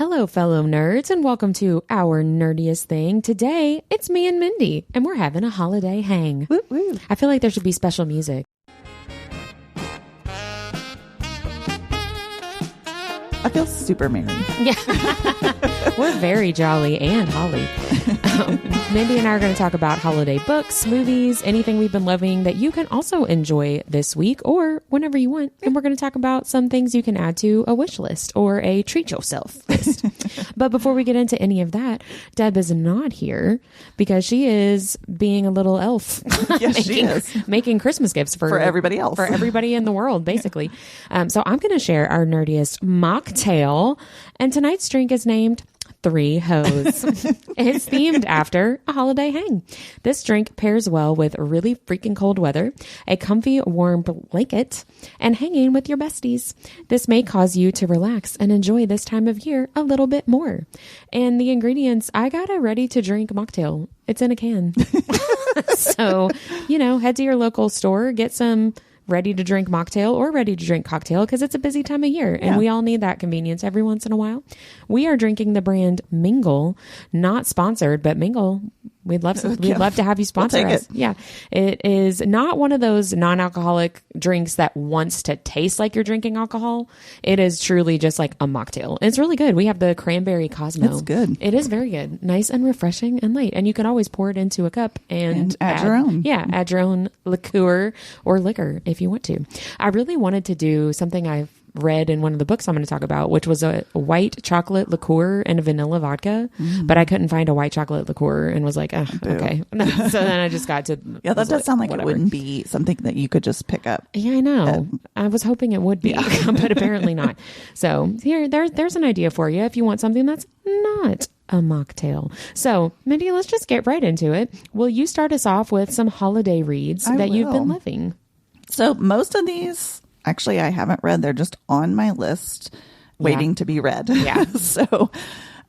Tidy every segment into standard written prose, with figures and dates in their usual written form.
Hello, fellow nerds, and welcome to Our Nerdiest Thing. Today, it's me and Mindy, and we're having a holiday hang. Woo, woo. I feel like there should be special music. I feel super merry. Yeah. We're very jolly and holly. Mindy and I are going to talk about holiday books, movies, anything we've been loving that you can also enjoy this week or whenever you want. And we're going to talk about some things you can add to a wish list or a treat yourself list. But before we get into any of that, Deb is not here because she is being a little elf. Yes, she is. Making Christmas gifts for everybody else. For everybody in the world, basically. So I'm going to share our nerdiest mocktail. And tonight's drink is named Three Hoes. It's themed after a holiday hang. This drink pairs well with really freaking cold weather, a comfy warm blanket, and hanging with your besties. This may cause you to relax and enjoy this time of year a little bit more. And the ingredients, I got a ready to drink mocktail. It's in a can. So, head to your local store, get some ready to drink mocktail or ready to drink cocktail because it's a busy time of year and we all need that convenience every once in a while. We are drinking the brand Mingle, not sponsored, but Mingle, we'd love to have you sponsor us. Yeah. It is not one of those non-alcoholic drinks that wants to taste like you're drinking alcohol. It is truly just like a mocktail. It's really good. We have the cranberry Cosmo. It's good. It is very good. Nice and refreshing and light. And you can always pour it into a cup and add your own. Yeah. Add your own liqueur or liquor if you want to. I really wanted to do something I've read in one of the books I'm going to talk about, which was a white chocolate liqueur and a vanilla vodka, but I couldn't find a white chocolate liqueur and was like, okay. So then I just got to... Yeah, that does sound like whatever. It wouldn't be something that you could just pick up. Yeah, I know. I was hoping it would be, but apparently not. So there's an idea for you if you want something that's not a mocktail. So, Mindy, let's just get right into it. Will you start us off with some holiday reads that you've been loving? So most of these... Actually, I haven't read. They're just on my list waiting to be read. Yeah. So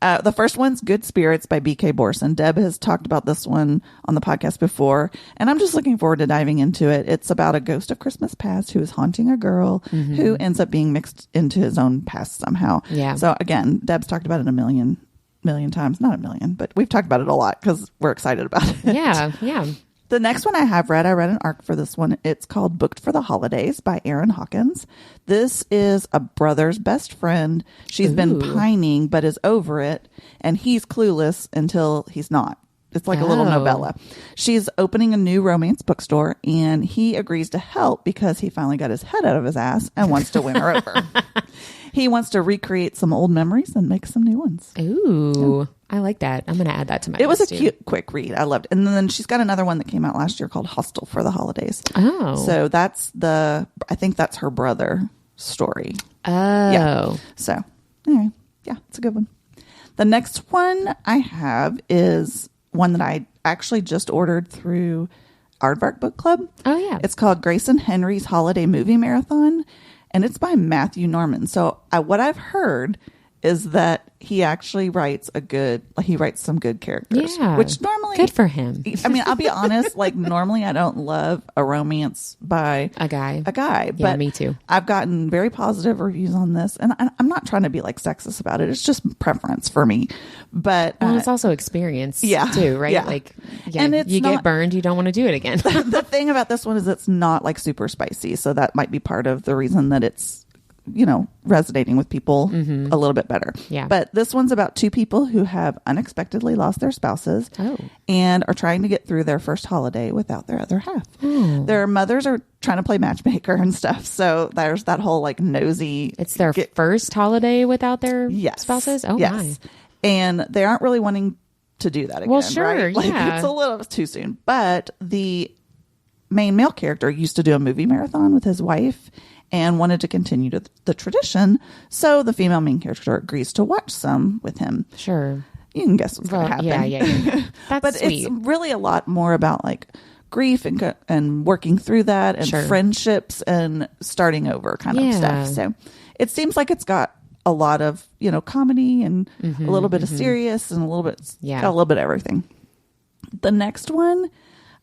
the first one's Good Spirits by B.K. Borson. Deb has talked about this one on the podcast before, and I'm just looking forward to diving into it. It's about a ghost of Christmas past who is haunting a girl who ends up being mixed into his own past somehow. Yeah. So again, Deb's talked about it a million times. Not a million, but we've talked about it a lot because we're excited about it. Yeah, yeah. The next one I read an arc for this one. It's called Booked for the Holidays by Erin Hawkins. This is a brother's best friend. She's been pining, but is over it. And he's clueless until he's not. It's like a little novella. She's opening a new romance bookstore and he agrees to help because he finally got his head out of his ass and wants to win her over. He wants to recreate some old memories and make some new ones. Ooh, I like that. I'm going to add that to my list. It was a cute, quick read. I loved it. And then she's got another one that came out last year called Hostel for the Holidays. Oh. So I think that's her brother story. Oh. Yeah. So, anyway, yeah, it's a good one. The next one I have is one that I actually just ordered through Aardvark Book Club. Oh, yeah. It's called Grace and Henry's Holiday Movie Marathon. And it's by Matthew Norman. So what I've heard is that he actually writes some good characters. Yeah. Which normally... Good for him. I mean, I'll be honest, normally I don't love a romance by... A guy. Yeah, but me too. I've gotten very positive reviews on this. And I'm not trying to be sexist about it. It's just preference for me. But... Well, it's also experience too, right? Yeah. And you get burned, you don't want to do it again. The thing about this one is it's not super spicy. So that might be part of the reason that it's resonating with people a little bit better. Yeah. But this one's about two people who have unexpectedly lost their spouses and are trying to get through their first holiday without their other half. Oh. Their mothers are trying to play matchmaker and stuff. So there's that whole nosy... It's their first holiday without their spouses? Oh, my. And they aren't really wanting to do that again. Well, sure, right? yeah. It's a little too soon. But the main male character used to do a movie marathon with his wife and wanted to continue the tradition. So the female main character agrees to watch some with him. Sure. You can guess what's going to happen. Yeah. That's but sweet. It's really a lot more about grief and working through that and friendships and starting over kind of stuff. So it seems like it's got a lot of, comedy and a little bit of serious and a little bit of everything. The next one,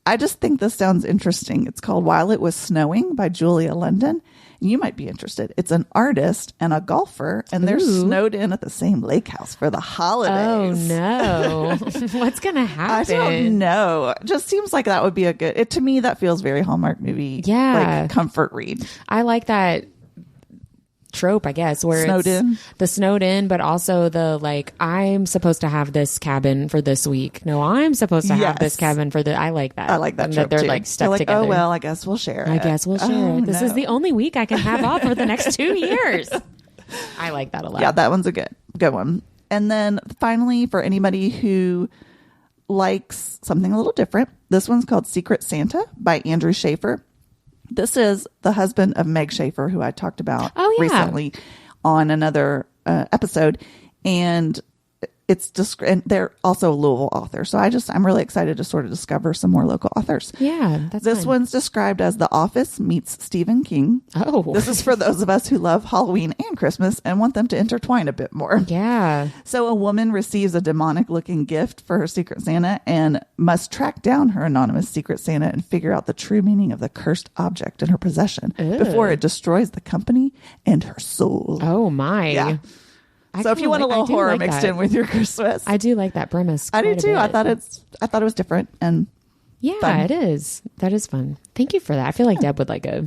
I just think this sounds interesting. It's called While It Was Snowing by Julia London. You might be interested. It's an artist and a golfer, and they're snowed in at the same lake house for the holidays. Oh, no. What's going to happen? I don't know. It just seems like that would be a good... to me, that feels very Hallmark movie. Yeah. Like comfort read. I like that trope, I guess, where snowed in. The snowed in, but also the like, I'm supposed to have this cabin for this week. No, I'm supposed to have this cabin for the... I like that. I like that trope they're too. like stuck they're like, together. oh, well, I guess we'll share it. I guess we'll share it. This is the only week I can have off for the next 2 years. I like that a lot. Yeah, that one's a good one. And then finally, for anybody who likes something a little different, this one's called Secret Santa by Andrew Schaefer. This is the husband of Meg Schaefer, who I talked about recently on another episode. And it's just, and they're also a Louisville author. So I'm really excited to sort of discover some more local authors. Yeah, that's This fun. one's described as The Office meets Stephen King. Oh. This is for those of us who love Halloween and Christmas and want them to intertwine a bit more. Yeah. So a woman receives a demonic looking gift for her Secret Santa and must track down her anonymous Secret Santa and figure out the true meaning of the cursed object in her possession before it destroys the company and her soul. Oh, my. Yeah. So if you want a little horror mixed in with your Christmas, I do like that premise. I do too. I thought it was different and fun. It is. That is fun. Thank you for that. I feel like Deb would like a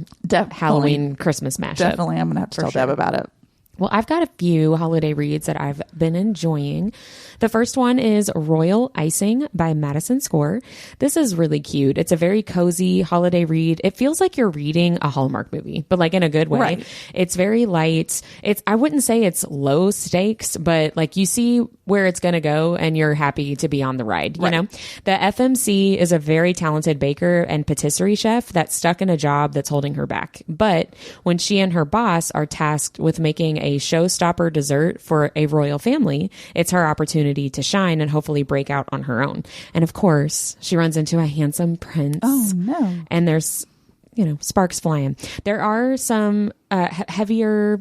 Halloween Christmas mashup. Definitely, I'm gonna have to tell Deb about it. Well, I've got a few holiday reads that I've been enjoying. The first one is Royal Icing by Madison Score. This is really cute. It's a very cozy holiday read. It feels like you're reading a Hallmark movie, but like in a good way. Right. It's very light. I wouldn't say it's low stakes, but like you see where it's going to go and you're happy to be on the ride. You know, the FMC is a very talented baker and patisserie chef that's stuck in a job that's holding her back. But when she and her boss are tasked with making a showstopper dessert for a royal family, it's her opportunity to shine and hopefully break out on her own. And of course, she runs into a handsome prince. Oh, no. And there's, sparks flying. There are some heavier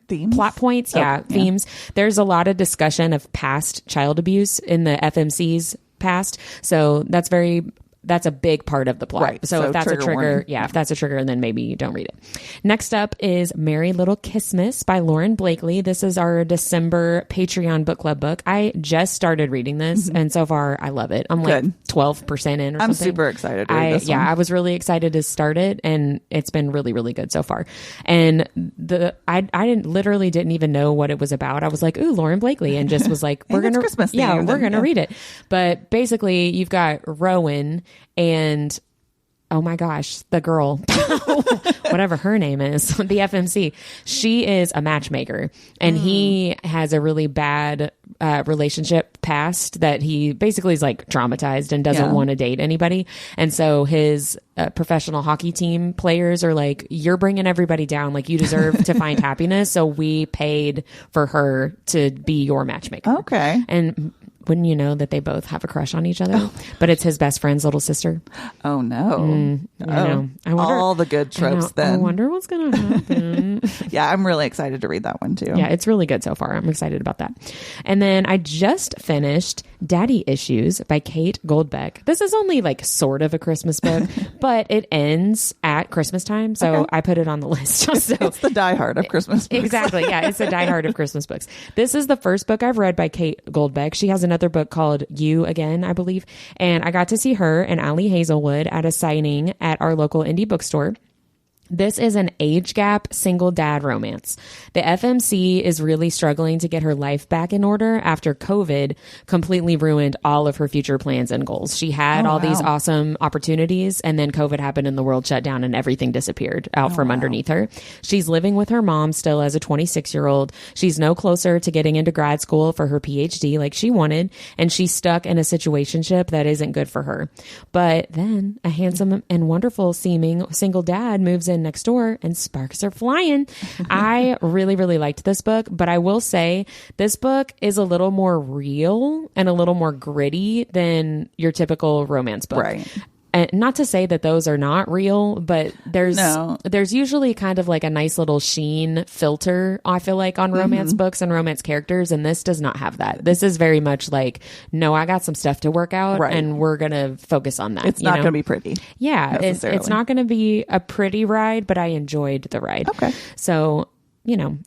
themes, plot points. Themes. There's a lot of discussion of past child abuse in the FMC's past. So that's a big part of the plot. Right. So if that's a trigger, warning. if that's a trigger, then maybe you don't read it. Next up is Merry Little Christmas by Lauren Blakely. This is our December Patreon book club book. I just started reading this, and so far I love it. I'm like 12% in or something. I'm super excited to read this one. I was really excited to start it, and it's been really, really good so far. And I didn't even know what it was about. I was like, ooh, Lauren Blakely, and just was like, we're gonna read it. But basically, you've got Rowan and oh my gosh, the girl, whatever her name is, the FMC, she is a matchmaker, and he has a really bad relationship past that he basically is like traumatized and doesn't want to date anybody. And so his professional hockey team players are like, you're bringing everybody down. Like, you deserve to find happiness. So we paid for her to be your matchmaker. Okay. And wouldn't you know that they both have a crush on each other? But it's his best friend's little sister. Oh, no. I know. I wonder, all the good tropes then. I wonder what's going to happen. Yeah, I'm really excited to read that one too. Yeah, it's really good so far. I'm excited about that. And then I just finished Daddy Issues by Kate Goldbeck. This is only like sort of a Christmas book, but it ends at Christmas time. So I put it on the list. So it's the Die Hard of Christmas books. Exactly. Yeah, it's the Die Hard of Christmas books. This is the first book I've read by Kate Goldbeck. She has another book called You Again, I believe. And I got to see her and Allie Hazelwood at a signing at our local indie bookstore. This is an age gap single dad romance. The FMC is really struggling to get her life back in order after COVID completely ruined all of her future plans and goals. She had all these awesome opportunities, and then COVID happened and the world shut down and everything disappeared out from underneath her. She's living with her mom still as a 26-year-old. She's no closer to getting into grad school for her PhD like she wanted, and she's stuck in a situationship that isn't good for her. But then a handsome and wonderful seeming single dad moves in next door and sparks are flying. I really, really liked this book, but I will say this book is a little more real and a little more gritty than your typical romance book. Right. And not to say that those are not real, but there's usually kind of like a nice little sheen filter, I feel like, on romance books and romance characters. And this does not have that. This is very much like, no, I got some stuff to work out and we're going to focus on that. It's not going to be pretty. Yeah. It's not going to be a pretty ride, but I enjoyed the ride. Okay. So,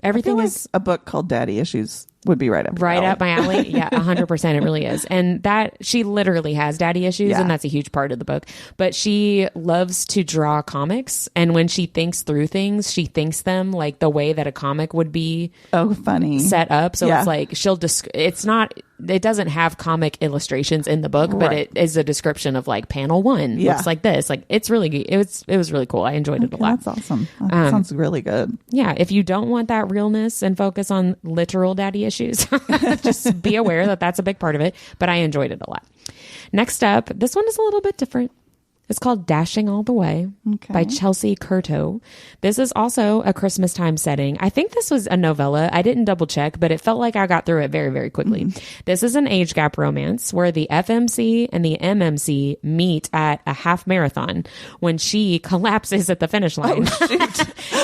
everything is a book called Daddy Issues would be right up my alley. Yeah, 100%. It really is. And that she literally has daddy issues, and that's a huge part of the book. But she loves to draw comics, and when she thinks through things, she thinks them like the way that a comic would be. Oh, funny. Set up. So it's like it doesn't have comic illustrations in the book, but it is a description of like panel 1 looks like this. Like it's really good. It was really cool. I enjoyed it a lot. That's awesome. That sounds really good. Yeah. If you don't want that realness and focus on literal daddy issues, just be aware that that's a big part of it, but I enjoyed it a lot. Next up, this one is a little bit different. It's called Dashing All the Way by Chelsea Curto. This is also a Christmas time setting. I think this was a novella. I didn't double check, but it felt like I got through it very, very quickly. This is an age gap romance where the FMC and the MMC meet at a half marathon when she collapses at the finish line.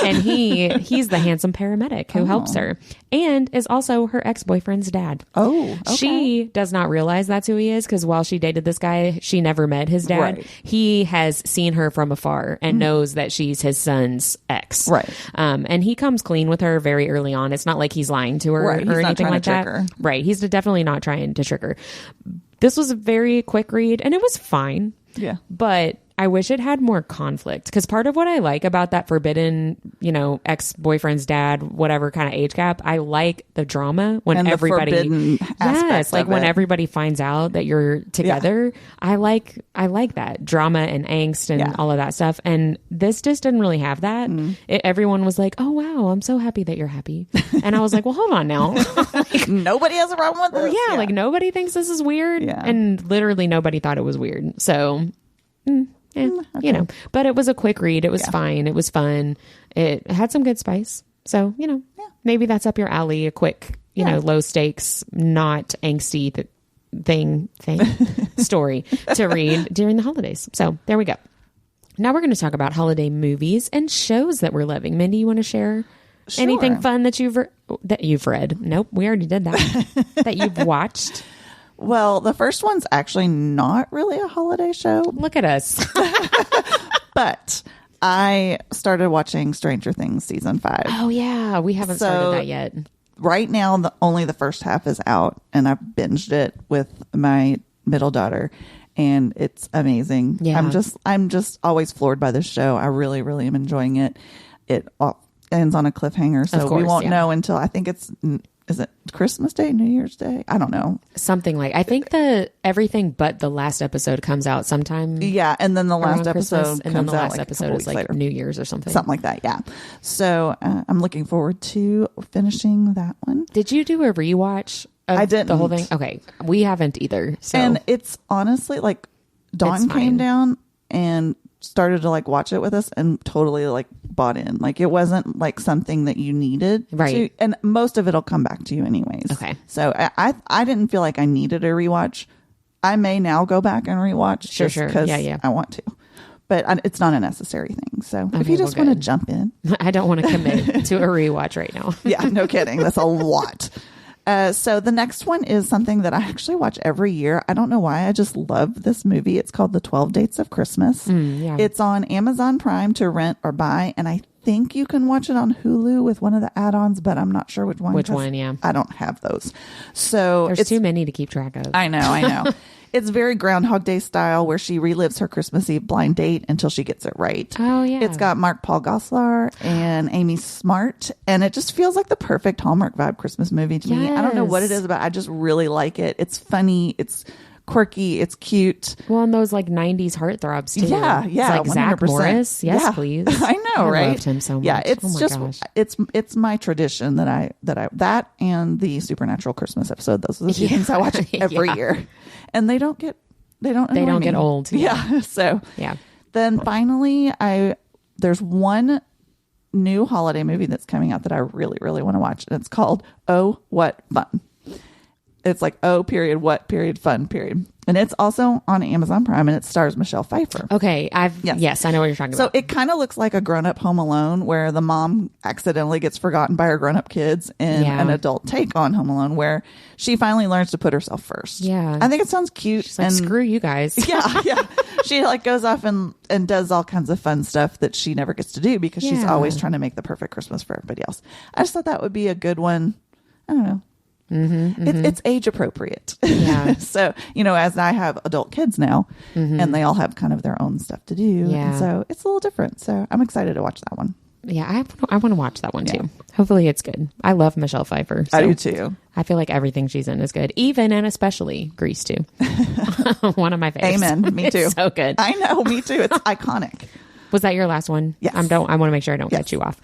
And he's the handsome paramedic who helps her and is also her ex-boyfriend's dad. Oh, okay. She does not realize that's who he is because while she dated this guy, she never met his dad. Right. He has seen her from afar and knows that she's his son's ex. Right. And he comes clean with her very early on. It's not like he's lying to her or anything like that. Her. Right. He's definitely not trying to trick her. This was a very quick read and it was fine. Yeah. But I wish it had more conflict because part of what I like about that forbidden, ex-boyfriend's dad, whatever kind of age gap, I like the drama when and everybody, when it. everybody finds out that you're together. Yeah. I like that drama and angst and all of that stuff. And this just didn't really have that. Everyone was like, "Oh wow, I'm so happy that you're happy," and I was like, "Well, hold on now." Nobody has a problem with this. Yeah, like nobody thinks this is weird, and literally nobody thought it was weird. So. Okay. But it was a quick read. It was fine. It was fun. It had some good spice. So, maybe that's up your alley. A quick, low stakes, not angsty thing story to read during the holidays. So there we go. Now we're going to talk about holiday movies and shows that we're loving. Mindy, you want to share anything fun that you've read? Nope. We already did that. That you've watched. Well, the first one's actually not really a holiday show. Look at us. But I started watching Stranger Things season 5. Oh, yeah. We haven't started that yet. Right now, only the first half is out, and I've binged it with my middle daughter, and it's amazing. Yeah. I'm just always floored by this show. I really, really am enjoying it. It ends on a cliffhanger, so we won't know until I think is it Christmas Day, New Year's Day? I don't know. Something like, I think everything but the last episode comes out sometime. Yeah. And then the last episode and then the last episode is like later. New Year's or something. Something like that. Yeah. So I'm looking forward to finishing that one. Did you do a rewatch of I didn't. The whole thing? Okay. We haven't either. So. And it's honestly like Dawn came down and started to like watch it with us and totally like bought in. Like it wasn't like something that you needed to, and most of it'll come back to you anyways. Okay. So I didn't feel like I needed a rewatch. I may now go back and rewatch sure. because I want to, but it's not a necessary thing. So if you just want to jump in, I don't want to commit to a rewatch right now. Yeah, no kidding. That's a lot. So the next one is something that I actually watch every year. I don't know why. I just love this movie. It's called The 12 Dates of Christmas. It's on Amazon Prime to rent or buy. And I think you can watch it on Hulu with one of the add-ons, but I'm not sure which one. Yeah. I don't have those. So there's too many to keep track of. I know. It's very Groundhog Day style where she relives her Christmas Eve blind date until she gets it right. Oh, yeah. It's got Mark Paul Gosselaar and Amy Smart, and it just feels like the perfect Hallmark vibe Christmas movie to me. I don't know what it is, but I just really like it. It's funny. It's quirky. It's cute. Well, and those like 90s heartthrobs too. Yeah. It's like 100%. Zach Morris. Yes, please. I know, right? I loved him so much. Yeah, it's it's my tradition that and the Supernatural Christmas episode. Those are the two things I watch every year. And they don't get old. Yeah. So then finally there's one new holiday movie that's coming out that I really, really want to watch. And it's called Oh, What Fun. It's like O period what period fun period. And it's also on Amazon Prime, and it stars Michelle Pfeiffer. Okay. Yes, I know what you're talking about. So it kind of looks like a grown-up Home Alone, where the mom accidentally gets forgotten by her grown-up kids in an adult take on Home Alone, where she finally learns to put herself first. Yeah. I think it sounds cute. She's like, screw you guys. Yeah. She like goes off and does all kinds of fun stuff that she never gets to do because she's always trying to make the perfect Christmas for everybody else. I just thought that would be a good one. I don't know. It's age appropriate. Yeah. So, as I have adult kids now, and they all have kind of their own stuff to do. Yeah. And so it's a little different. So I'm excited to watch that one. Yeah, I want to watch that one too. Hopefully it's good. I love Michelle Pfeiffer. So I do too. I feel like everything she's in is good, even and especially Grease too. One of my favorites. Amen. Me too. It's so good. I know. Me too. It's iconic. Was that your last one? Yes. I want to make sure I don't cut you off.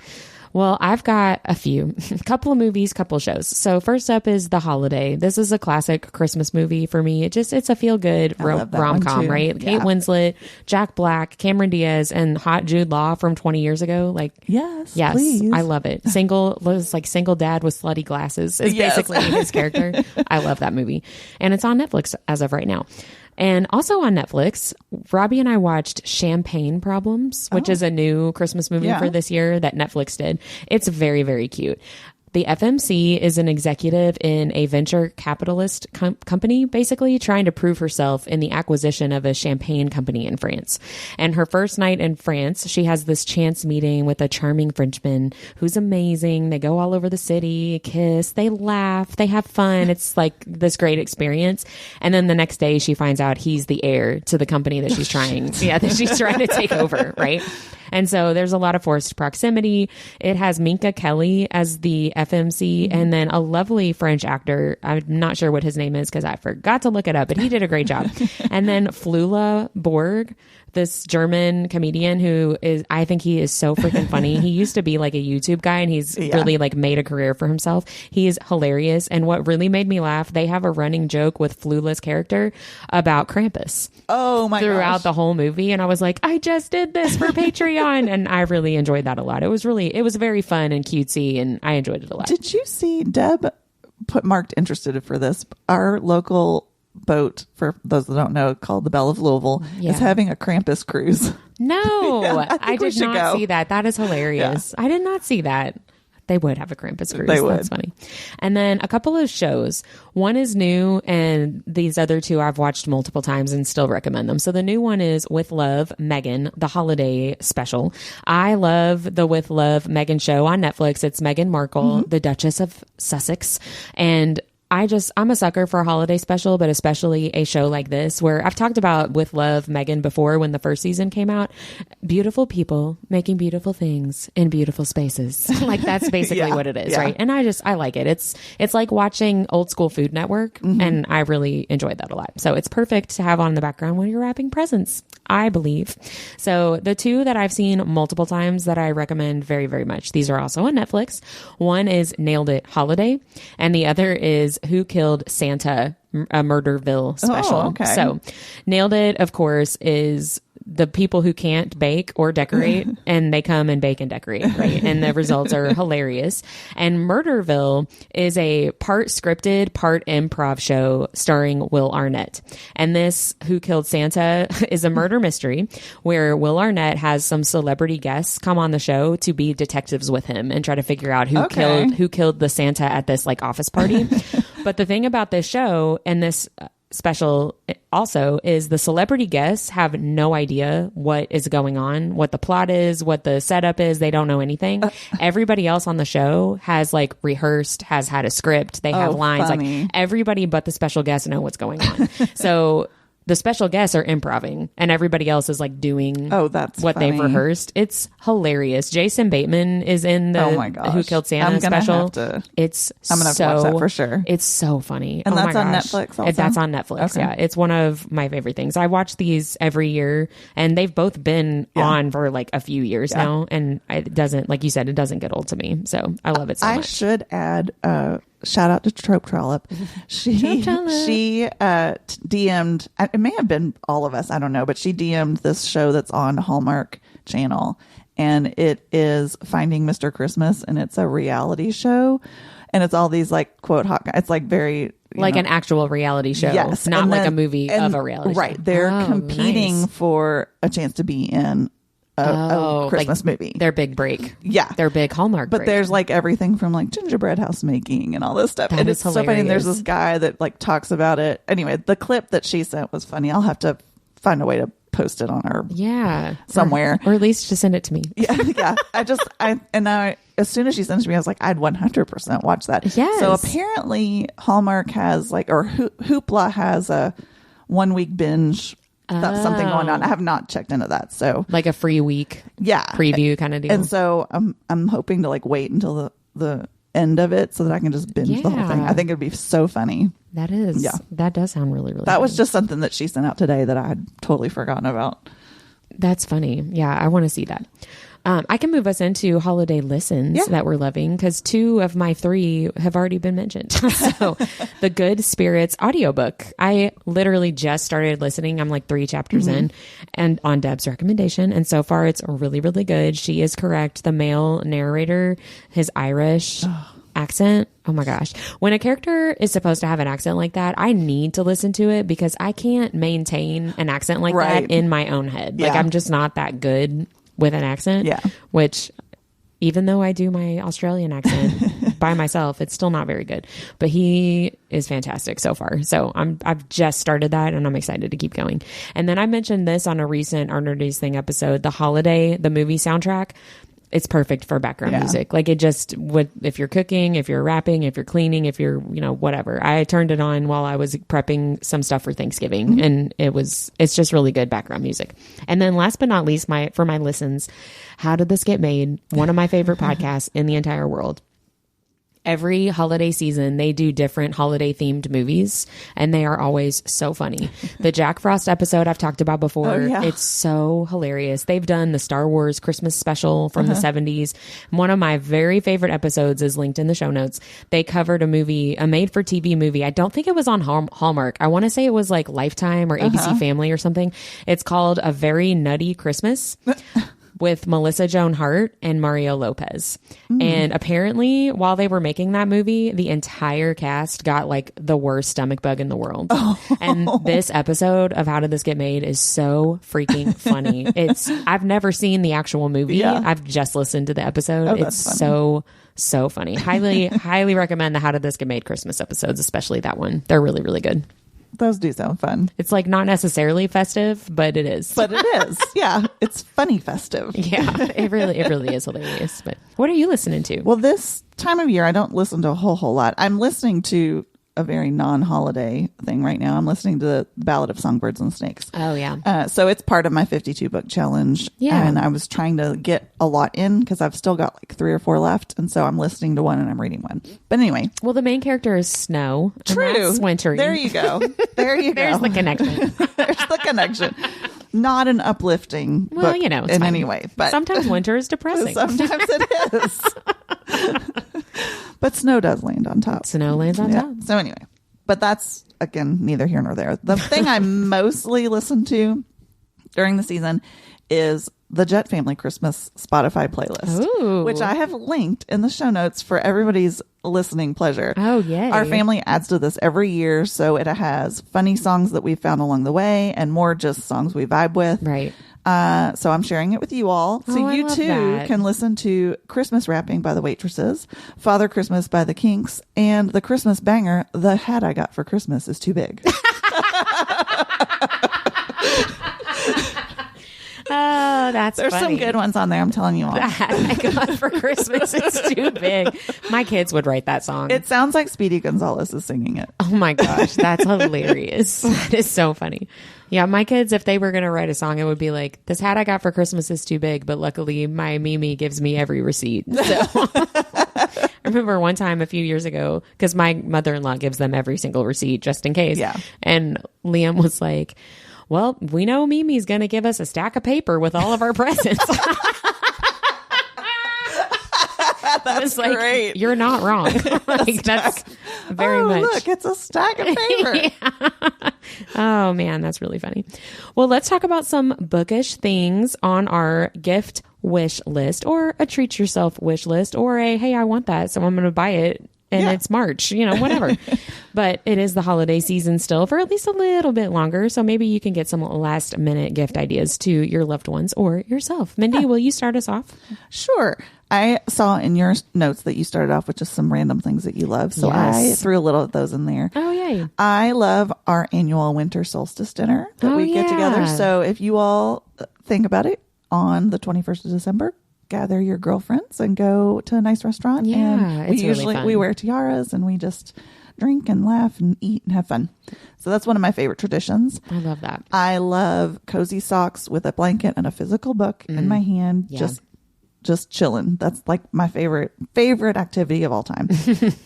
Well, I've got a couple of movies, couple of shows. So first up is The Holiday. This is a classic Christmas movie for me. It's a feel good rom-com, right? Yeah. Kate Winslet, Jack Black, Cameron Diaz, and hot Jude Law from 20 years ago. Like, yes, please. I love it. Single dad with slutty glasses is basically his character. I love that movie. And it's on Netflix as of right now. And also on Netflix, Robbie and I watched Champagne Problems, which is a new Christmas movie for this year that Netflix did. It's very, very cute. The FMC is an executive in a venture capitalist company, basically trying to prove herself in the acquisition of a champagne company in France. And her first night in France, she has this chance meeting with a charming Frenchman who's amazing. They go all over the city, kiss, they laugh, they have fun. It's like this great experience. And then the next day she finds out he's the heir to the company that she's trying to take over, right? And so there's a lot of forced proximity. It has Minka Kelly as the FMC and then a lovely French actor. I'm not sure what his name is because I forgot to look it up, but he did a great job. And then Flula Borg, this German comedian I think he is so freaking funny. He used to be like a YouTube guy and he's really like made a career for himself. He is hilarious. And what really made me laugh, they have a running joke with Flula's character about Krampus. Oh my gosh. Throughout the whole movie. And I was like, I just did this for Patreon. And I really enjoyed that a lot. It was very fun and cutesy and I enjoyed it a lot. Did you see Deb marked interested for this? Our local boat, for those that don't know, called the Belle of Louisville, is having a Krampus cruise. No, I did not see that. That is hilarious. I did not see that. They would have a Krampus cruise. They would. That's funny. And then a couple of shows. One is new, and these other two I've watched multiple times and still recommend them. So the new one is With Love, Meghan, the holiday special. I love the With Love Meghan show on Netflix. It's Meghan Markle, the Duchess of Sussex. And I'm a sucker for a holiday special, but especially a show like this where I've talked about With Love, Meghan before when the first season came out. Beautiful people making beautiful things in beautiful spaces. Like that's basically what it is, right? And I like it. It's like watching old school Food Network and I really enjoyed that a lot. So it's perfect to have on in the background when you're wrapping presents, I believe. So the two that I've seen multiple times that I recommend very, very much. These are also on Netflix. One is Nailed It Holiday and the other is Who Killed Santa, a Murderville special. Oh, okay. So Nailed It, of course, is the people who can't bake or decorate and they come and bake and decorate, right? And the results are hilarious. And Murderville is a part scripted, part improv show starring Will Arnett. And this Who Killed Santa is a murder mystery where Will Arnett has some celebrity guests come on the show to be detectives with him and try to figure out who killed the Santa at this like office party. But the thing about this show and this special also is the celebrity guests have no idea what is going on, what the plot is, what the setup is. They don't know anything. Everybody else on the show has like rehearsed, has had a script. They have lines. Funny. Like everybody but the special guests know what's going on. So the special guests are improving and everybody else is like doing that's what funny. they've rehearsed. It's hilarious. Jason Bateman is in the Who Killed Santa special. I'm gonna have to watch that for sure. It's so funny. And that's on Netflix also? That's on Netflix, yeah. It's one of my favorite things. I watch these every year and they've both been on for like a few years now. And it doesn't, like you said, it doesn't get old to me. So I love it so much. I should add, shout out to Trope Trollop. She DM'd, it may have been all of us, I don't know, but she DM'd this show that's on Hallmark Channel and it is Finding Mr. Christmas and it's a reality show and it's all these like quote hot guys. It's like very, Like an actual reality show. Yes. Not And like then- a movie and- of a reality show. Right. They're Oh, competing nice. for a chance to be in a Christmas movie. Their big break. Yeah. Their big Hallmark But break. there's like everything from like gingerbread house making and all this stuff. That and is it's so funny. And there's hilarious. this guy that like talks about it. Anyway, the clip that she sent was funny. I'll have to find a way to post it on our somewhere. Or at least just send it to me. Yeah. As soon as she sent it to me, I was like, I'd 100% watch that. Yes. So apparently Hallmark has like, or Hoopla has a 1 week binge. That's something going on. I have not checked into that. So Like a free week preview kind of deal. And so I'm hoping to like wait until the end of it so that I can just binge the whole thing. I think it'd be so funny. That is. Yeah. That does sound really, really That funny. was just something that she sent out today that I had totally forgotten about. That's funny. Yeah, I want to see that. I can move us into holiday listens that we're loving because 2 of my 3 have already been mentioned. So the Good Spirits audiobook. I literally just started listening. I'm like 3 chapters in and on Deb's recommendation. And so far it's really, really good. She is correct. The male narrator, his Irish accent. Oh my gosh. When a character is supposed to have an accent like that, I need to listen to it because I can't maintain an accent like that in my own head. Like I'm just not that good with an accent, which even though I do my Australian accent by myself, it's still not very good, but he is fantastic so far. So I've just started that and I'm excited to keep going. And then I mentioned this on a recent Our Nerdiest Thing episode, the Holiday, the movie soundtrack. It's perfect for background music. Like it just would, if you're cooking, if you're wrapping, if you're cleaning, if you're, whatever. I turned it on while I was prepping some stuff for Thanksgiving and it's just really good background music. And then last but not least, for my listens, How Did This Get Made? One of my favorite podcasts in the entire world. Every holiday season, they do different holiday themed movies, and they are always so funny. The Jack Frost episode I've talked about before, it's so hilarious. They've done the Star Wars Christmas special from the 70s. One of my very favorite episodes is linked in the show notes. They covered a made-for-TV movie. I don't think it was on Hallmark. I want to say it was like Lifetime or ABC Family or something. It's called A Very Nutty Christmas. With Melissa Joan Hart and Mario Lopez. And apparently, while they were making that movie, the entire cast got like the worst stomach bug in the world. And this episode of How Did This Get Made is so freaking funny. I've never seen the actual movie. I've just listened to the episode. It's so funny. Highly recommend the How Did This Get Made Christmas episodes, especially that one. They're really, really good. Those do sound fun. It's like not necessarily festive, but it is. But it is. Yeah. It's funny festive. Yeah, it really is hilarious. But what are you listening to? Well, this time of year, I don't listen to a whole lot. I'm listening to a very non-holiday thing right now. I'm listening to the Ballad of Songbirds and Snakes. Oh, yeah. So it's part of my 52 book challenge. Yeah. And I was trying to get a lot in because I've still got like 3 or 4 left. And so I'm listening to one and I'm reading one. But anyway. Well, the main character is Snow. True. That's wintry. There you go. There you go. There's the connection. There's the connection. Not an uplifting book it's in fine. any way. But sometimes winter is depressing. Sometimes it is. But snow does land on top. Snow lands on top. So anyway. But that's, again, neither here nor there. The thing I mostly listen to during the season is the Jet Family Christmas Spotify playlist, Ooh. which I have linked in the show notes for everybody's listening pleasure. Oh, yay. Our family adds to this every year, so it has funny songs that we've found along the way and more just songs we vibe with. Right. So I'm sharing it with you all. So you too can listen to Christmas Wrapping by the Waitresses, Father Christmas by the Kinks, and the Christmas banger, The Hat I Got for Christmas is Too Big. Oh, that's There's funny. some good ones on there, I'm telling you all. The hat I got for Christmas is too big. My kids would write that song. It sounds like Speedy Gonzalez is singing it. Oh my gosh, that's hilarious. That is so funny. Yeah, my kids, if they were going to write a song, it would be like, this hat I got for Christmas is too big, but luckily my Mimi gives me every receipt. So I remember one time a few years ago, because my mother-in-law gives them every single receipt just in case. Yeah. And Liam was like, well, we know Mimi's going to give us a stack of paper with all of our presents. That's like, great. You're not wrong. Like, that's very much. Look, it's a stack of paper. Yeah. Oh man, that's really funny. Well, let's talk about some bookish things on our gift wish list, or a treat yourself wish list, or a hey, I want that, so I'm going to buy it and it's March, whatever. But it is the holiday season still for at least a little bit longer. So maybe you can get some last minute gift ideas to your loved ones or yourself. Mindy, will you start us off? Sure. I saw in your notes that you started off with just some random things that you love. So I threw a little of those in there. Oh, yay. I love our annual winter solstice dinner that we get together. So if you all think about it, on the 21st of December, gather your girlfriends and go to a nice restaurant. Yeah, and it's really fun. we wear tiaras and we just drink and laugh and eat and have fun. So that's one of my favorite traditions. I love that. I love cozy socks with a blanket and a physical book in my hand, just chilling. That's like my favorite activity of all time,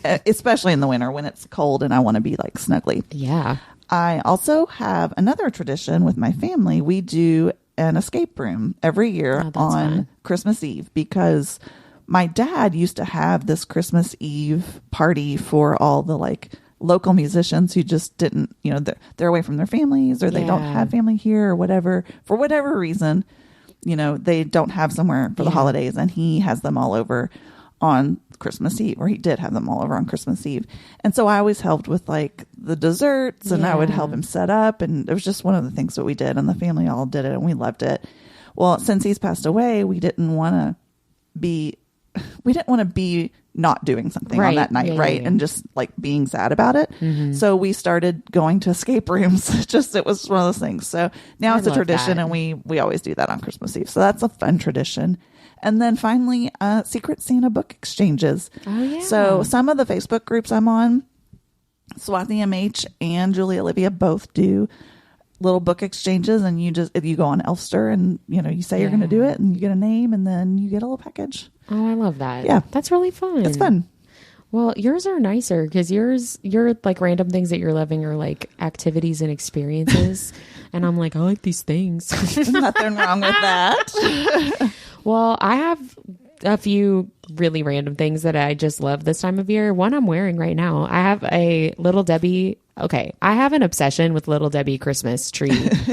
especially in the winter when it's cold and I want to be like snuggly. Yeah. I also have another tradition with my family. We do an escape room every year on fun. Christmas Eve, because my dad used to have this Christmas Eve party for all the like local musicians who just didn't, they're away from their families or they don't have family here or whatever, for whatever reason, they don't have somewhere for the holidays, and he has them all over on Christmas Eve, or he did have them all over on Christmas Eve. And so I always helped with like the desserts, and I would help him set up. And it was just one of the things that we did, and the family all did it and we loved it. Well, since he's passed away, we didn't want to be not doing something on that night. And just like being sad about it. Mm-hmm. So we started going to escape rooms. It was one of those things. So now it's a tradition, and we always do that on Christmas Eve. So that's a fun tradition. And then finally, Secret Santa book exchanges. Oh, yeah. So some of the Facebook groups I'm on, Swati MH and Julie Olivia both do little book exchanges, and you go on Elfster and you say you're going to do it, and you get a name, and then you get a little package. Oh, I love that. Yeah. That's really fun. It's fun. Well, yours are nicer because your like random things that you're loving are like activities and experiences. And I'm like, I like these things. Nothing wrong with that. Well, I have a few really random things that I just love this time of year. One I'm wearing right now. I have a Little Debbie. Okay, I have an obsession with Little Debbie Christmas tree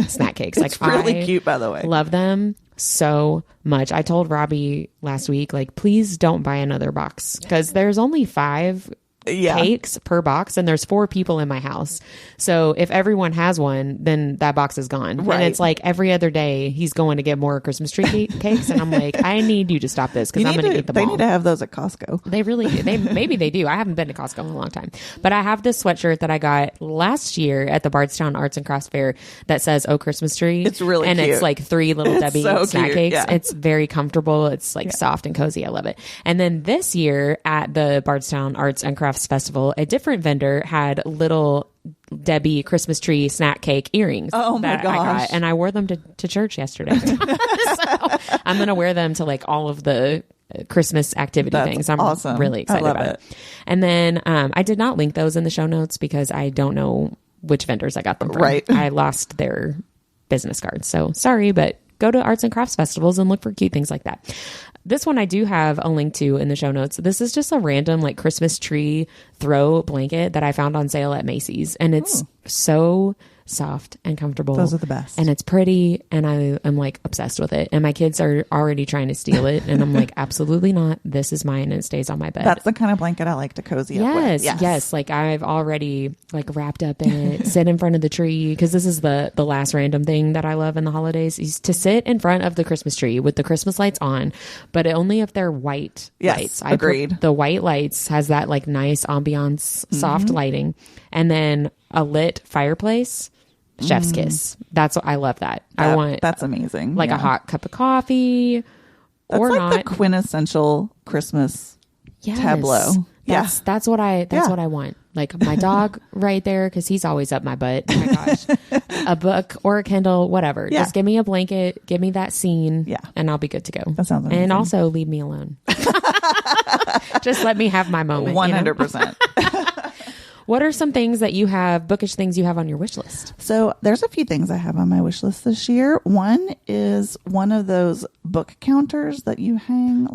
snack cakes. It's like really cute, by the way. Love them so much. I told Robbie last week, like, please don't buy another box because there's only 5 cakes per box, and there's 4 people in my house. So if everyone has one, then that box is gone. Right. And it's like every other day he's going to get more Christmas tree cakes, and I'm like, I need you to stop this because I'm going to eat them all. They need to have those at Costco. They really do. Maybe they do. I haven't been to Costco in a long time, but I have this sweatshirt that I got last year at the Bardstown Arts and Crafts Fair that says "Oh Christmas Tree." It's really cute. And it's like 3 Little Debbie snack cakes. Yeah. It's very comfortable. It's like soft and cozy. I love it. And then this year at the Bardstown Arts and Crafts Festival, a different vendor had Little Debbie Christmas tree snack cake earrings. Oh my gosh. I got, and I wore them to church yesterday. So I'm going to wear them to like all of the Christmas activity things. I'm awesome. Really excited about it. And then I did not link those in the show notes because I don't know which vendors I got them from. Right. I lost their business cards. So sorry, but go to arts and crafts festivals and look for cute things like that. This one I do have a link to in the show notes. This is just a random like Christmas tree throw blanket that I found on sale at Macy's. And it's so soft and comfortable. Those are the best. And it's pretty, and I am like obsessed with it. And my kids are already trying to steal it. And I'm like, absolutely not. This is mine, and it stays on my bed. That's the kind of blanket I like to cozy up with. Yes. Like I've already like wrapped up in it, sit in front of the tree. Cause this is the last random thing that I love in the holidays is to sit in front of the Christmas tree with the Christmas lights on, but only if they're white lights. Agreed. The white lights has that like nice ambiance, soft lighting, and then a lit fireplace. Chef's kiss. That's what I love. That's amazing. Like a hot cup of coffee, that's or like not. The quintessential Christmas tableau. That's what I want. Like my dog right there, because he's always up my butt. Oh my gosh, a book or a Kindle, whatever. Yeah. Just give me a blanket, give me that scene, and I'll be good to go. That sounds amazing. And also leave me alone. Just let me have my moment. 100%. What are some things that you have, bookish things you have on your wish list? So there's a few things I have on my wish list this year. One is one of those book counters that you hang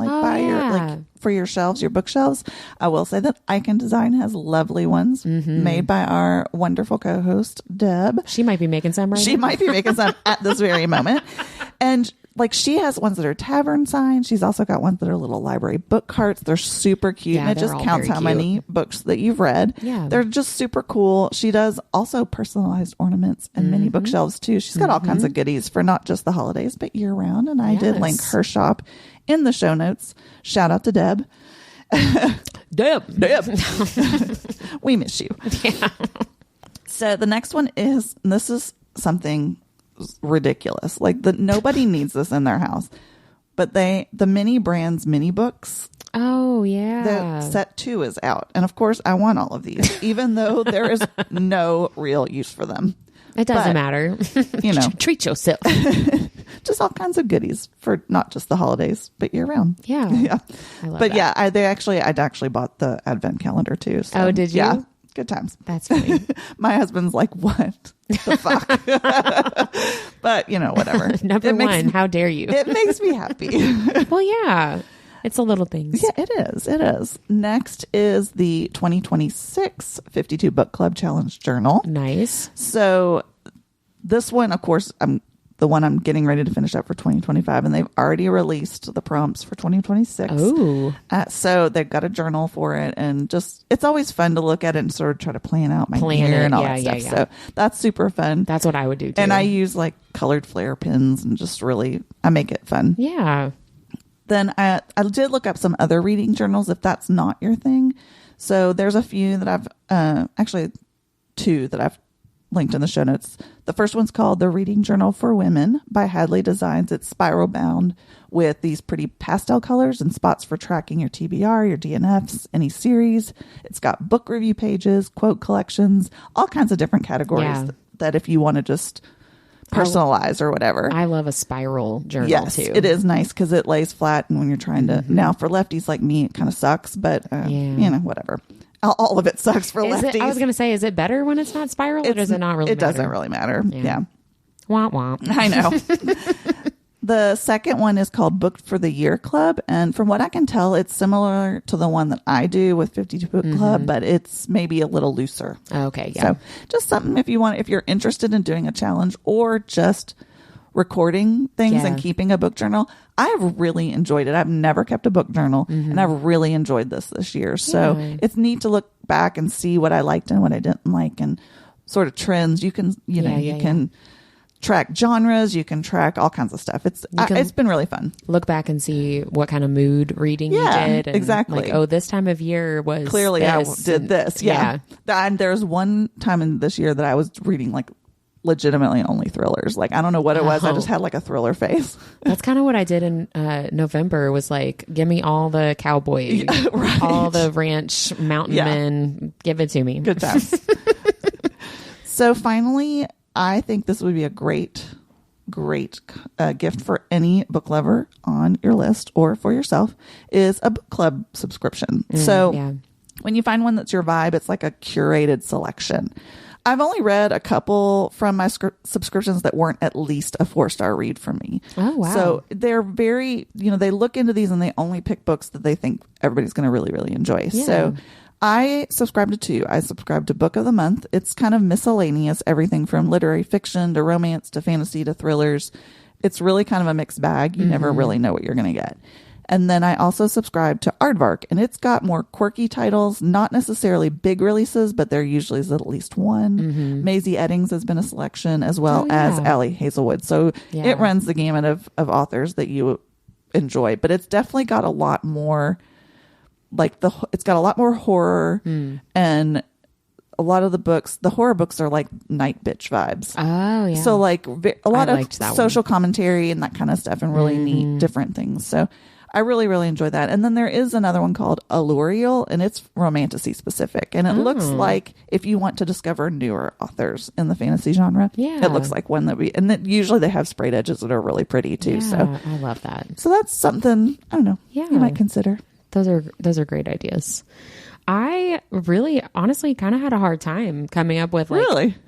for your shelves, your bookshelves. I will say that Icon Design has lovely ones made by our wonderful co-host, Deb. She might be making some right now. She might be making some at this very moment. And like she has ones that are tavern signs. She's also got ones that are little library book carts. They're super cute. Yeah, and it just counts how many books that you've read. Yeah. They're just super cool. She does also personalized ornaments and mini bookshelves too. She's got all kinds of goodies for not just the holidays, but year round. And I did link her shop in the show notes. Shout out to Deb. Deb. We miss you. Yeah. So the next one is, and this is something ridiculous. Like nobody needs this in their house, but the Mini Brands mini books. Oh yeah. The set 2 is out, and of course I want all of these, even though there is no real use for them. It doesn't matter. Treat yourself. Just all kinds of goodies for not just the holidays, but year round. Yeah. Yeah. I love but that. yeah, I'd actually bought the advent calendar too. So, oh, did you? Yeah. Good times. That's funny. My husband's like, what the fuck? But, whatever. Number one, how dare you? It makes me happy. Well, yeah. It's the little things. Yeah, it is. It is. Next is the 2026 52 Book Club Challenge Journal. Nice. So this one, of course, the one I'm getting ready to finish up for 2025, and they've already released the prompts for 2026. Oh. So they've got a journal for it, and it's always fun to look at it and sort of try to plan out my year and all that stuff. Yeah. So that's super fun. That's what I would do too. And I use like colored flare pens and just really, I make it fun. Yeah. Then I did look up some other reading journals if that's not your thing. So there's a few that I've, actually 2 that I've linked in the show notes. The first one's called The Reading Journal for Women by Hadley Designs. It's spiral bound with these pretty pastel colors and spots for tracking your TBR, your DNFs, any series. It's got book review pages, quote collections, all kinds of different categories that if you want to just personalize or whatever. I love a spiral journal yes, too. It is nice because it lays flat, and when you're trying to, now for lefties like me, it kind of sucks, but whatever. All of it sucks for lefties. I was going to say, is it better when it's not spiral, or does it not really matter? It doesn't really matter. Yeah. Womp womp. I know. The second one is called Booked for the Year Club. And from what I can tell, it's similar to the one that I do with 52 Book Club, but it's maybe a little looser. Okay. Yeah. So just something if you're interested in doing a challenge or just recording things and keeping a book journal. I've really enjoyed it. I've never kept a book journal, and I've really enjoyed this year. So it's neat to look back and see what I liked and what I didn't like, and sort of trends. You can, you can track genres. You can track all kinds of stuff. It's been really fun. Look back and see what kind of mood reading you did. And exactly. Like, this time of year was clearly this, I did this. Yeah. And there's one time in this year that I was reading like legitimately only thrillers. Like, I don't know what it was. I just had like a thriller face. That's kind of what I did in November, was like, give me all the cowboy, all the ranch mountain men, give it to me. Good times. So finally, I think this would be a great gift for any book lover on your list or for yourself, is a book club subscription. When you find one that's your vibe, it's like a curated selection. I've only read a couple from my subscriptions that weren't at least a 4-star read from me. Oh, wow. So they're very, they look into these and they only pick books that they think everybody's going to really, really enjoy. Yeah. So I subscribe to 2. I subscribe to Book of the Month. It's kind of miscellaneous, everything from literary fiction to romance to fantasy to thrillers. It's really kind of a mixed bag. You never really know what you're going to get. And then I also subscribe to Aardvark, and it's got more quirky titles, not necessarily big releases, but there usually is at least one. Maisie Eddings has been a selection, as well as Allie Hazelwood. So it runs the gamut of authors that you enjoy, but it's definitely got a lot more, like it's got a lot more horror, and a lot of the horror books are like night bitch vibes. Oh, yeah. So like a lot of social commentary and that kind of stuff, and really neat different things. So I really, really enjoy that. And then there is another one called Allurial, and it's romantasy specific. And it looks like if you want to discover newer authors in the fantasy genre, it looks like one and then usually they have sprayed edges that are really pretty too. So I love that. So that's something, I don't know, you might consider. Those are great ideas. I really, honestly, kind of had a hard time coming up with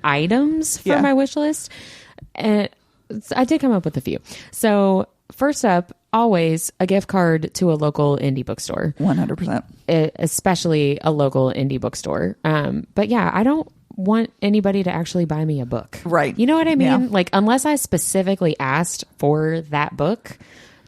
items for my wish list. And I did come up with a few. So first up, always a gift card to a local indie bookstore. 100%. Especially a local indie bookstore. But yeah, I don't want anybody to actually buy me a book. Right. You know what I mean? Yeah. Like, unless I specifically asked for that book,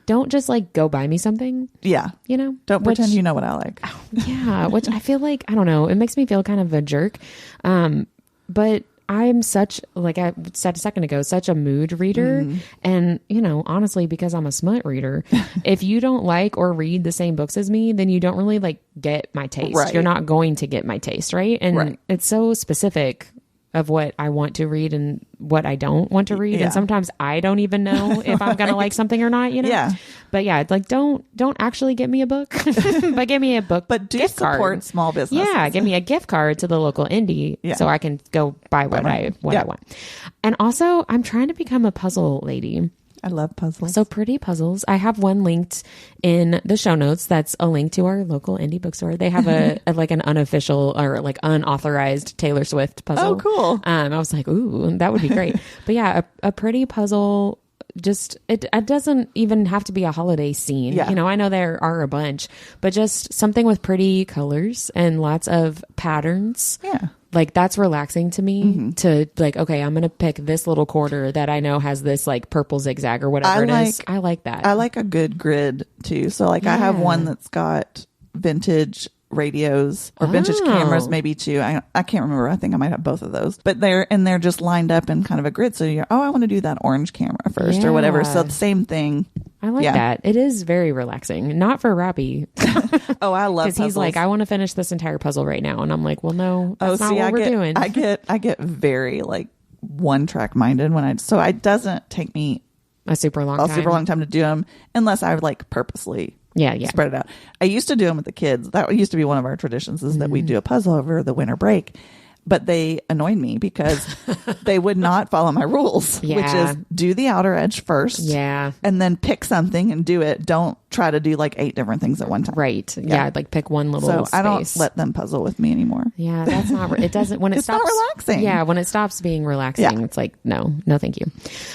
don't just like go buy me something. Yeah. You know? Don't pretend you know what I like. Yeah. Which I feel like, I don't know, it makes me feel kind of a jerk. But I'm such, like I said a second ago, such a mood reader. And, you know, honestly, because I'm a smut reader, if you don't like or read the same books as me, then you don't really like get my taste. Right. You're not going to get my taste, right? And it's so specific of what I want to read and what I don't want to read. Yeah. And sometimes I don't even know if I'm going to like something or not, you know? Yeah. But yeah, like don't actually get me a book, but give me a book. But do gift support card. small businesses. Yeah, give me a gift card to the local indie so I can go buy what I want. And also, I'm trying to become a puzzle lady. I love puzzles. So pretty puzzles. I have one linked in the show notes. That's a link to our local indie bookstore. They have a like an unofficial or like unauthorized Taylor Swift puzzle. Oh, cool. I was like, ooh, that would be great. But yeah, a pretty puzzle. Just it doesn't even have to be a holiday scene. Yeah. You know, I know there are a bunch, but just something with pretty colors and lots of patterns. Yeah. Like that's relaxing to me to like, okay, I'm going to pick this little quarter that I know has this like purple zigzag or whatever it is. I like that. I like a good grid too. So like I have one that's got vintage radios or vintage cameras maybe too. I can't remember. I think I might have both of those, but they're just lined up in kind of a grid. So you're, I want to do that orange camera first or whatever. So the same thing. I like that. It is very relaxing. Not for Robbie. Oh, I love because he's like, I want to finish this entire puzzle right now, and I'm like, well, no, that's not what we're doing. I get very like one track minded so it doesn't take me a super long time to do them unless I like purposely spread it out. I used to do them with the kids. That used to be one of our traditions is that we do a puzzle over the winter break. But they annoyed me because they would not follow my rules, which is do the outer edge first. Yeah. And then pick something and do it. Don't try to do like 8 different things at one time. Right. Yeah. Like pick one little space. I don't let them puzzle with me anymore. Yeah. That's not, it doesn't, when it it's stops. It's not relaxing. Yeah. When it stops being relaxing, it's like, no, thank you.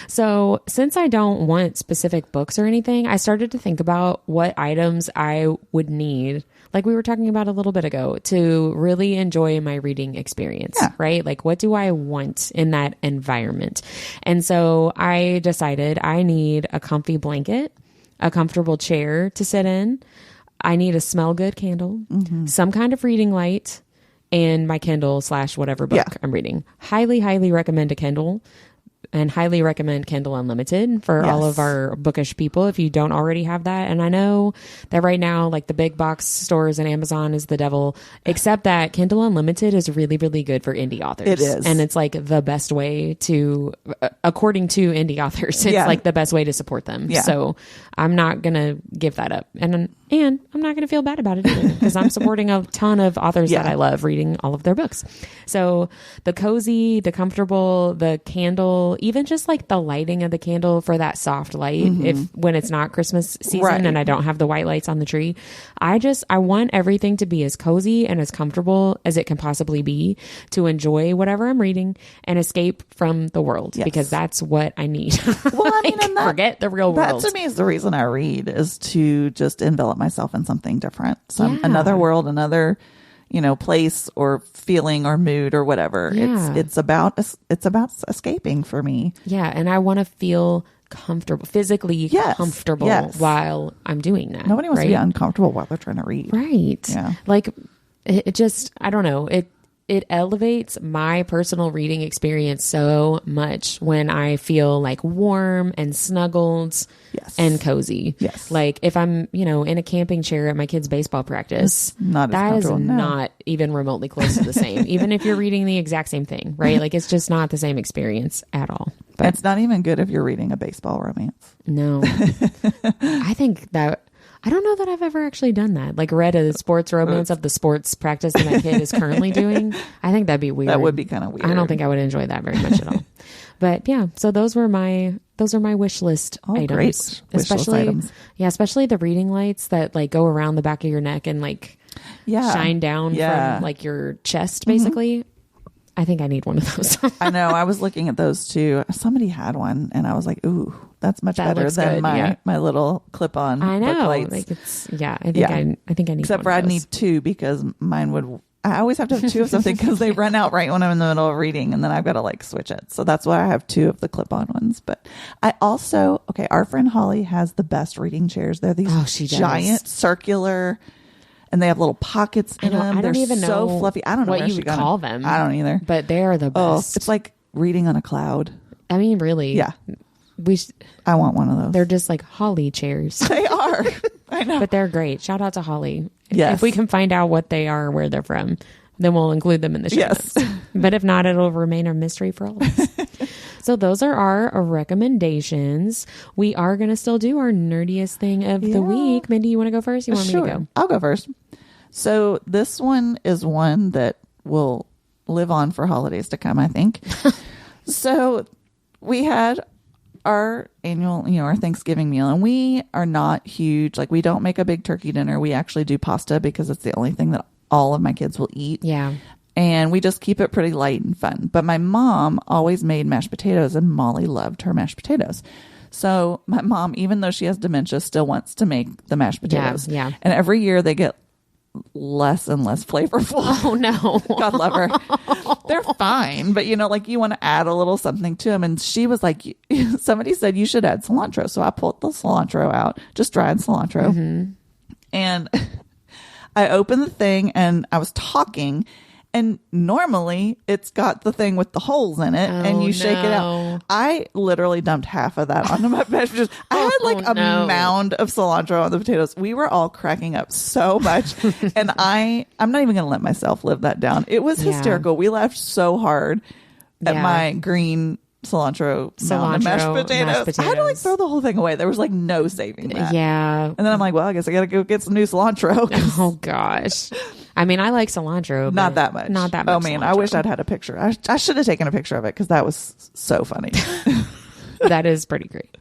So since I don't want specific books or anything, I started to think about what items I would need, like we were talking about a little bit ago, to really enjoy my reading experience, right? Like what do I want in that environment? And so I decided I need a comfy blanket, a comfortable chair to sit in. I need a smell good candle, some kind of reading light, and my Kindle / whatever book I'm reading. Highly, highly recommend a Kindle. And highly recommend Kindle Unlimited for all of our Bookish people if you don't already have that. And I know that right now, like the big box stores and Amazon is the devil, except that Kindle Unlimited is really, really good for indie authors. It is. And it's like the best way to, according to indie authors, it's like the best way to support them. Yeah. So I'm not going to give that up. And I'm not going to feel bad about it either because I'm supporting a ton of authors that I love reading all of their books. So the cozy, the comfortable, the candle, even just like the lighting of the candle for that soft light, when it's not Christmas season and I don't have the white lights on the tree, I want everything to be as cozy and as comfortable as it can possibly be to enjoy whatever I'm reading and escape from the world because that's what I need. Well, I mean, and forget the real world. That to me is the reason I read, is to just envelop myself in something different, another world, another place or feeling or mood or whatever. It's about escaping for me. Yeah, and I want to feel comfortable, physically comfortable while I'm doing that. Nobody wants to be uncomfortable while they're trying to read. Right. Yeah. Like it just, I don't know. It elevates my personal reading experience so much when I feel like warm and snuggled and cozy. Yes. Like if I'm, in a camping chair at my kid's baseball practice, that is not even remotely close to the same, even if you're reading the exact same thing, right? Like it's just not the same experience at all. But it's not even good if you're reading a baseball romance. No. I don't know that I've ever actually done that. Like read a sports romance of the sports practice that my kid is currently doing. I think that'd be weird. That would be kind of weird. I don't think I would enjoy that very much at all. But yeah, so those are my wish list items. Great wish list items. Yeah, especially the reading lights that like go around the back of your neck and like shine down from like your chest basically. I think I need one of those. I know. I was looking at those too. Somebody had one and I was like, ooh, that's much better than my little clip-on. I know. Book lights. Like it's, I think I need Except for I'd need 2 because mine would I always have to have two of something because they run out right when I'm in the middle of reading, and then I've got to like switch it. So that's why I have two of the clip-on ones. But I also, our friend Holly has the best reading chairs. They're these giant circular, and they have little pockets in them. They're even so fluffy. I don't know what you would call them. I don't either. But they are the best. It's like reading on a cloud. I mean, really. Yeah. I want one of those. They're just like Holly chairs. They are. I know. But they're great. Shout out to Holly. Yes. If we can find out what they are, where they're from, then we'll include them in the show notes. But if not, it'll remain a mystery for all of us. So those are our recommendations. We are going to still do our nerdiest thing of the week. Mindy, you want to go first? You want me to go? I'll go first. So this one is one that will live on for holidays to come, I think. So we had our annual, our Thanksgiving meal, and we are not huge. Like, we don't make a big turkey dinner. We actually do pasta because it's the only thing that all of my kids will eat. Yeah. And we just keep it pretty light and fun. But my mom always made mashed potatoes, and Molly loved her mashed potatoes. So my mom, even though she has dementia, still wants to make the mashed potatoes. Yeah. And every year they get less and less flavorful. Oh no. God love her. They're fine, but you want to add a little something to them. And she was like, somebody said you should add cilantro. So I pulled the cilantro out, just dried cilantro. Mm-hmm. And I opened the thing and I was talking, and normally it's got the thing with the holes in it, and you shake it out. I literally dumped half of that onto my mashed potatoes. I had a mound of cilantro on the potatoes. We were all cracking up so much. And I'm not even going to let myself live that down. It was hysterical. We laughed so hard at my green cilantro mound of mashed potatoes. I had to throw the whole thing away. There was no saving that. Yeah. And then I'm like, well, I guess I got to go get some new cilantro. Oh gosh. I mean, I like cilantro. Not that much. Not that much. Oh man, cilantro. I wish I'd had a picture. I should have taken a picture of it because that was so funny. That is pretty great.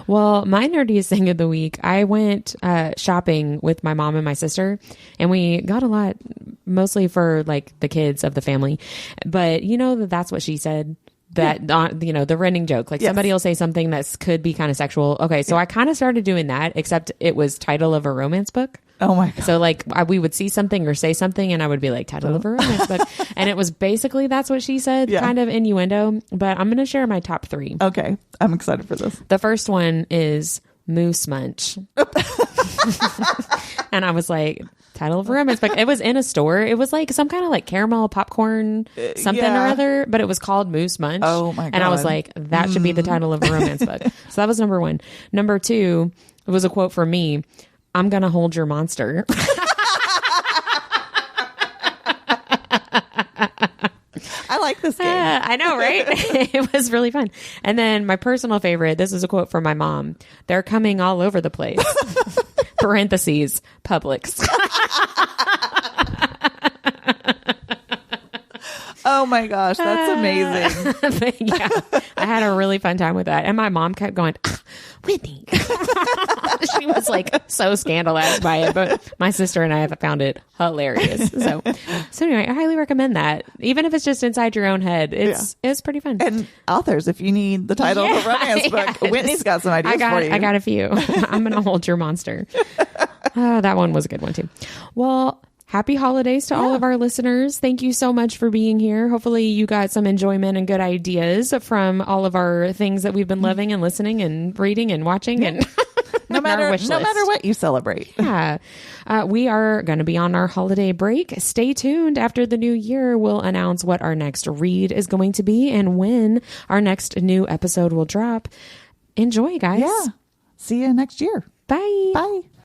Well, my nerdiest thing of the week, I went shopping with my mom and my sister, and we got a lot, mostly for the kids of the family. But that's what she said. That, the running joke, somebody will say something that could be kind of sexual. Okay. So I kind of started doing that, except it was title of a romance book. Oh my God. So we would see something or say something, and I would be like, title of a romance book. And it was basically, that's what she said, kind of innuendo. But I'm going to share my top 3. Okay. I'm excited for this. The first one is Moose Munch. And I was like, title of a romance book. It was in a store. It was some kind of caramel popcorn something or other, but it was called Moose Munch. Oh my God. And I was like, that should be the title of a romance book. So that was number 1. Number 2, it was a quote from me. I'm going to hold your monster. I like this game. I know, right? It was really fun. And then my personal favorite, this is a quote from my mom. They're coming all over the place. Parentheses, Publix. Oh my gosh, that's amazing. Yeah, I had a really fun time with that. And my mom kept going, Whitney. She was so scandalized by it, but my sister and I have found it hilarious. So anyway, I highly recommend that. Even if it's just inside your own head, it's pretty fun. And authors, if you need the title of a romance book, Whitney's got some ideas for you. I got a few. I'm going to hold your monster. That one was a good one too. Well, happy holidays to all of our listeners. Thank you so much for being here. Hopefully you got some enjoyment and good ideas from all of our things that we've been loving and listening and reading and watching and no matter what you celebrate. Yeah. We are going to be on our holiday break. Stay tuned. After the new year, we'll announce what our next read is going to be and when our next new episode will drop. Enjoy, guys. Yeah. See you next year. Bye. Bye.